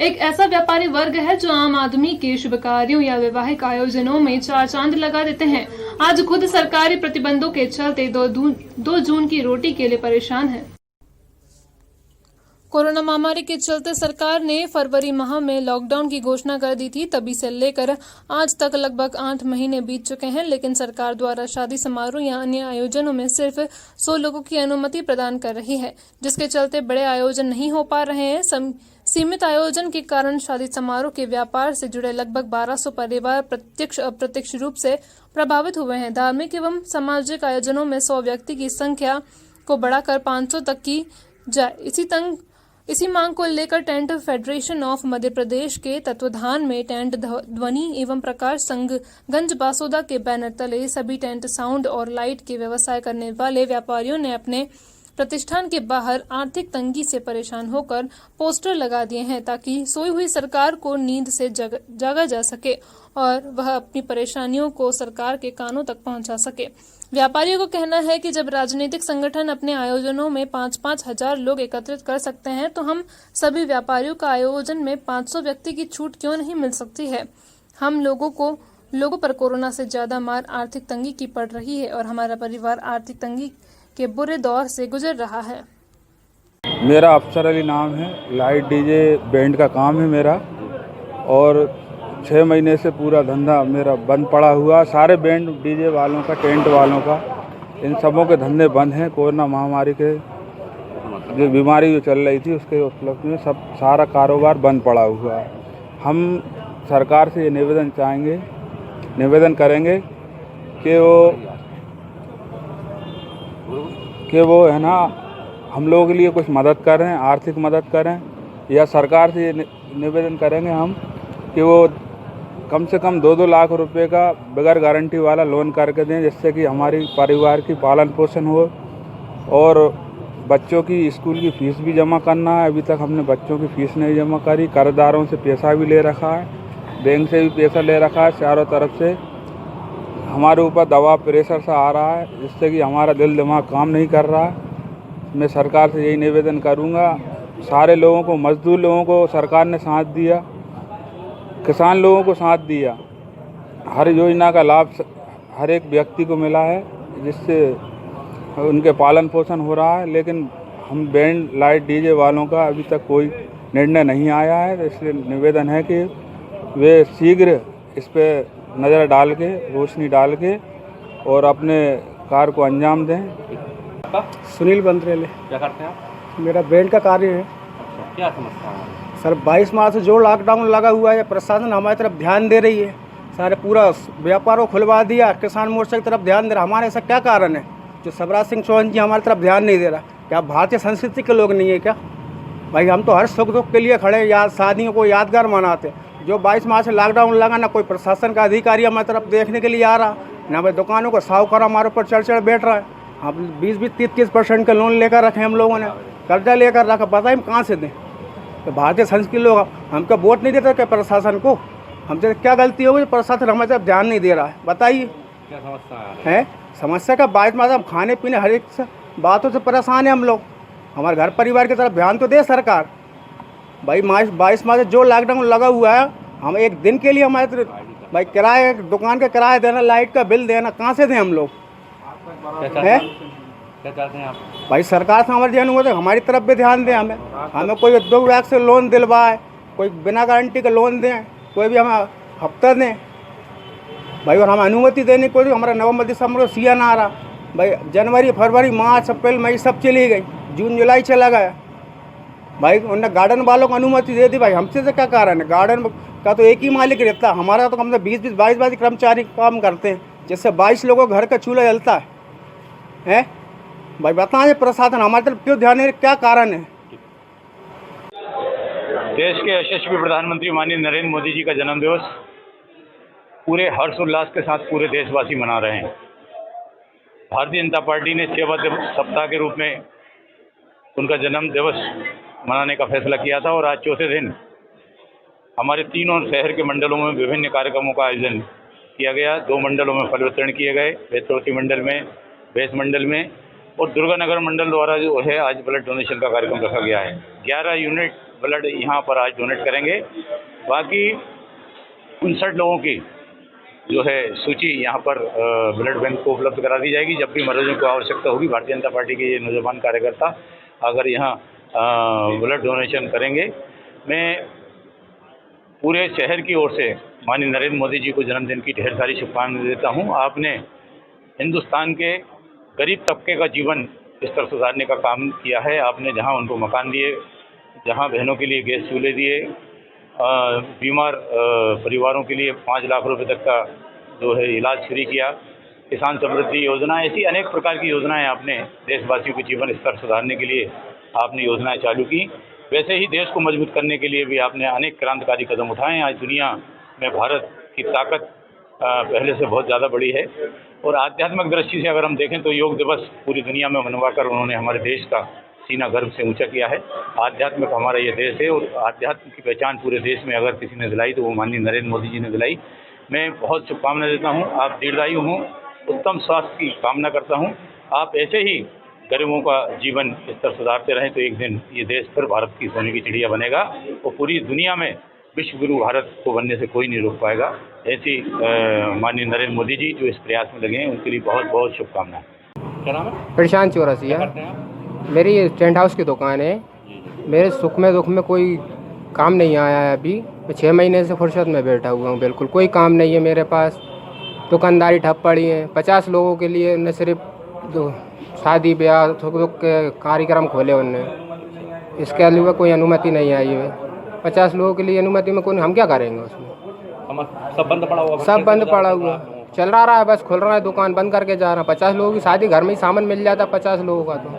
एक ऐसा व्यापारी वर्ग है जो आम आदमी के शुभ कार्यों या वैवाहिक आयोजनों में चार चांद लगा देते हैं। आज खुद सरकारी प्रतिबंधों के चलते 2 जून की रोटी के लिए परेशान है। कोरोना महामारी के चलते सरकार ने फरवरी माह में लॉकडाउन की घोषणा कर दी थी। तभी से लेकर आज तक लगभग 8 महीने बीत चुके हैं, लेकिन सरकार द्वारा शादी समारोह या अन्य आयोजनों में सिर्फ 100 लोगों की अनुमति प्रदान कर रही है, जिसके चलते बड़े आयोजन नहीं हो पा रहे हैं। सीमित आयोजन के कारण शादी समारोह के व्यापार से जुड़े लगभग 1200 परिवार प्रत्यक्ष अप्रत्यक्ष रूप से प्रभावित हुए हैं। धार्मिक एवं सामाजिक आयोजनों में 100 व्यक्ति की संख्या को बढ़ाकर 500 तक की जाए। इसी मांग को लेकर tent federation of Madhya Pradesh के तत्वाधान में टेंट ध्वनि एवं प्रकाश संघ गंज बासोदा के बैनर तले सभी टेंट साउंड और लाइट के व्यवसाय करने वाले व्यापारियों ने अपने प्रतिष्ठान के बाहर आर्थिक तंगी से परेशान होकर पोस्टर लगा दिए हैं, ताकि सोई हुई सरकार को नींद से जागा जा सके और वह अपनी परेशानियों को सरकार के कानों तक पहुंचा सके। व्यापारियों को कहना है कि जब राजनीतिक संगठन अपने आयोजनों में 5-5 हजार लोग एकत्रित कर सकते हैं, तो हम सभी व्यापारियों का आयोजन में 500 व्यक्ति की छूट क्यों नहीं मिल सकती है। हम लोगों पर कोरोना से ज्यादा मार आर्थिक तंगी की पड़ रही है और हमारा परिवार आर्थिक तंगी के बुरे दौर से गुजर रहा है। मेरा अफसर अली नाम है। लाइट डीजे बैंड का काम है मेरा, और 6 महीने से पूरा धंधा मेरा बंद पड़ा हुआ। सारे बैंड डीजे वालों का, टेंट वालों का, इन सबों के धंधे बंद हैं। कोरोना महामारी के जो बीमारी जो चल रही थी उसके उपलक्ष्य में सारा कारोबार बंद पड़ा हुआ है। हम सरकार से ये निवेदन करेंगे कि वो है ना, हम लोगों के लिए कुछ मदद करें, आर्थिक मदद करें, या सरकार से ये निवेदन करेंगे हम कि वो कम से कम 2-2 लाख रुपए का बगैर गारंटी वाला लोन करके दें, जिससे कि हमारी परिवार की पालन पोषण हो। और बच्चों की स्कूल की फ़ीस भी जमा करना है। अभी तक हमने बच्चों की फ़ीस नहीं जमा करी। कर्जदारों से पैसा भी ले रखा है, बैंक से भी पैसा ले रखा है। चारों तरफ से हमारे ऊपर दबाव, प्रेशर सा आ रहा है, जिससे कि हमारा दिल दिमाग काम नहीं कर रहा है। मैं सरकार से यही निवेदन करूंगा। सारे लोगों को, मजदूर लोगों को सरकार ने साथ दिया, किसान लोगों को साथ दिया। हर योजना का लाभ हर एक व्यक्ति को मिला है, जिससे उनके पालन पोषण हो रहा है। लेकिन हम बैंड लाइट डीजे वालों का अभी तक कोई निर्णय नहीं आया है, तो इसलिए निवेदन है कि वे शीघ्र इस पर नज़र डाल के, रोशनी डाल के और अपने कार्य को अंजाम दें। सुनील बंद्रेले। क्या करते हैं आप? मेरा बैंड का कार्य है। अच्छा, क्या समस्या है? सर 22 मार्च से जो लॉकडाउन लगा हुआ है, प्रशासन हमारी तरफ ध्यान दे रही है। सारे पूरा व्यापार को खुलवा दिया, किसान मोर्चा की तरफ ध्यान दे रहा। हमारे ऐसा क्या कारण है जो शिवराज सिंह चौहान जी हमारी तरफ ध्यान नहीं दे रहा? क्या भारतीय संस्कृति के लोग नहीं है क्या? भाई हम तो हर सुख दुख के लिए खड़े हैं, शादियों को यादगार मनाते। जो 22 मार्च से लॉकडाउन लगा, ना कोई प्रशासन का अधिकारी हमारी तरफ देखने के लिए आ रहा, ना भाई दुकानों को साहूकार हमारे ऊपर चढ़ बैठ रहा है। हम 20-30% का लोन लेकर रखे, हम लोगों ने कर्जा लेकर रखा, बताइए हम कहाँ से दें? तो भारतीय संस्कृति लोग हमको वोट नहीं देते क्या प्रशासन को? हमसे क्या गलती होगी? प्रशासन हमारे तरफ ध्यान नहीं दे रहा है। बताइए क्या समस्या है? समस्या का 22 मार्च हम खाने पीने हर एक बातों से परेशान है हम लोग। हमारे घर परिवार की तरफ ध्यान तो दे सरकार। भाई 22 मार्च से जो लॉकडाउन लगा हुआ है, हम एक दिन के लिए हमारे भाई किराए, दुकान का किराया देना, लाइट का बिल देना, कहाँ से दें हम लोग? क्या चाहते हैं आप? भाई सरकार से हमारे ध्यान हुआ तो हमारी तरफ भी ध्यान दें। हमें कोई उद्योग विभाग से लोन दिलवाए, कोई बिना गारंटी का लोन दें, कोई भी हमें हफ्ता दें भाई। और हमें अनुमति देने को हमारा नवंबर दिसंबर को सीजन आ रहा भाई। जनवरी, फरवरी, मार्च, अप्रैल, मई सब चली गई, जून जुलाई चला गया भाई। उन्होंने गार्डन वालों को अनुमति दे दी भाई। हमसे से क्या कारण है? गार्डन का तो एक ही मालिक रहता है, हमारा तो कम से 20-20, 22 कर्मचारी काम करते हैं, जिससे 22 लोगों का घर का चूल्हा जलता है। भाई बताएं प्रशासन हमारी तरफ क्यों ध्यान है? क्या कारण है? देश के यशस्वी प्रधानमंत्री माननीय नरेंद्र मोदी जी का जन्मदिवस पूरे हर्षोल्लास के साथ पूरे देशवासी मना रहे हैं। भारतीय जनता पार्टी ने सेवा सप्ताह के रूप में उनका जन्म दिवस मनाने का फैसला किया था, और आज चौथे दिन हमारे तीनों शहर के मंडलों में विभिन्न कार्यक्रमों का आयोजन किया गया। 2 मंडलों में फल वितरण किए गए, बेतौती मंडल में, बेस मंडल में, और दुर्गानगर मंडल द्वारा जो है आज ब्लड डोनेशन का कार्यक्रम रखा गया है। 11 यूनिट ब्लड यहाँ पर आज डोनेट करेंगे। बाकी 59 लोगों की जो है सूची यहाँ पर ब्लड बैंक को उपलब्ध करा दी जाएगी। जब भी मरीजों को आवश्यकता होगी, भारतीय जनता पार्टी के ये नौजवान कार्यकर्ता अगर यहाँ ब्लड डोनेशन करेंगे। मैं पूरे शहर की ओर से माननीय नरेंद्र मोदी जी को जन्मदिन की ढेर सारी शुभकामनाएं देता हूँ। आपने हिंदुस्तान के गरीब तबके का जीवन स्तर सुधारने का काम किया है। आपने जहाँ उनको मकान दिए, जहाँ बहनों के लिए गैस चूल्हे दिए, बीमार परिवारों के लिए 5 लाख रुपए तक का जो है इलाज फ्री किया, किसान समृद्धि योजना, ऐसी अनेक प्रकार की योजनाएं आपने देशवासियों के जीवन स्तर सुधारने के लिए आपने योजनाएं चालू की। वैसे ही देश को मजबूत करने के लिए भी आपने अनेक क्रांतिकारी कदम उठाए हैं। आज दुनिया में भारत की ताकत पहले से बहुत ज़्यादा बड़ी है। और आध्यात्मिक दृष्टि से अगर हम देखें तो योग दिवस पूरी दुनिया में मनवाकर उन्होंने हमारे देश का सीना गर्व से ऊंचा किया है। आध्यात्मिक हमारा ये देश है और आध्यात्म की पहचान पूरे देश में अगर किसी ने दिलाई तो वो माननीय नरेंद्र मोदी जी ने दिलाई। मैं बहुत शुभकामनाएं देता हूँ। आप दीर्घायु हों, उत्तम स्वास्थ्य की कामना करता हूँ। आप ऐसे ही गरीबों का जीवन स्तर सुधारते रहें तो एक दिन ये देश फिर भारत की सोने की चिड़िया बनेगा और पूरी दुनिया में विश्व गुरु भारत को बनने से कोई नहीं रोक पाएगा। ऐसी माननीय नरेंद्र मोदी जी जो इस प्रयास में लगे हैं उनके लिए बहुत बहुत शुभकामनाएं। क्या नाम है? प्रशांत चौरसिया। क्या करते हैं आप? मेरी टेंट हाउस की दुकान है। मेरे सुख में दुख में कोई काम नहीं आया है अभी। मैं 6 महीने से फुर्सत में बैठा हुआ हूँ, बिल्कुल कोई काम नहीं है मेरे पास। दुकानदारी ठप पड़ी है। 50 लोगों के लिए न सिर्फ शादी ब्याह सुख दुख के कार्यक्रम खोले उनने, इसके अलावा कोई अनुमति नहीं आई है। 50 लोगों के लिए अनुमति में कोई, हम क्या करेंगे उसमें? सब बंद पड़ा हुआ? सब बंद पड़ा हुआ, चल रहा है बस, खुल रहा है दुकान, बंद करके जा रहा है। 50 लोगों की शादी घर में ही सामान मिल जाता, 50 लोगों का तो